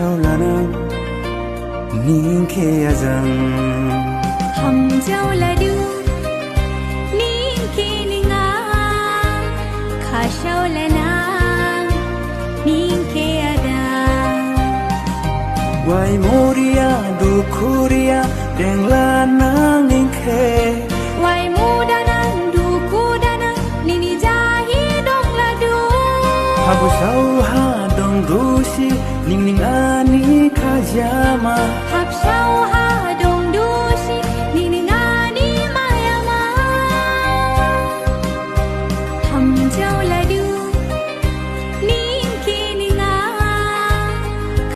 sau là nang ning khe azang hầm châu là du ning khe ninga kha sau là nang ning khe ada wai moria du kuria deng la nang ning khe wai mu danang du ku danang nini jahi dong la du habu sau ha dong du si ning ning ani kha jama hab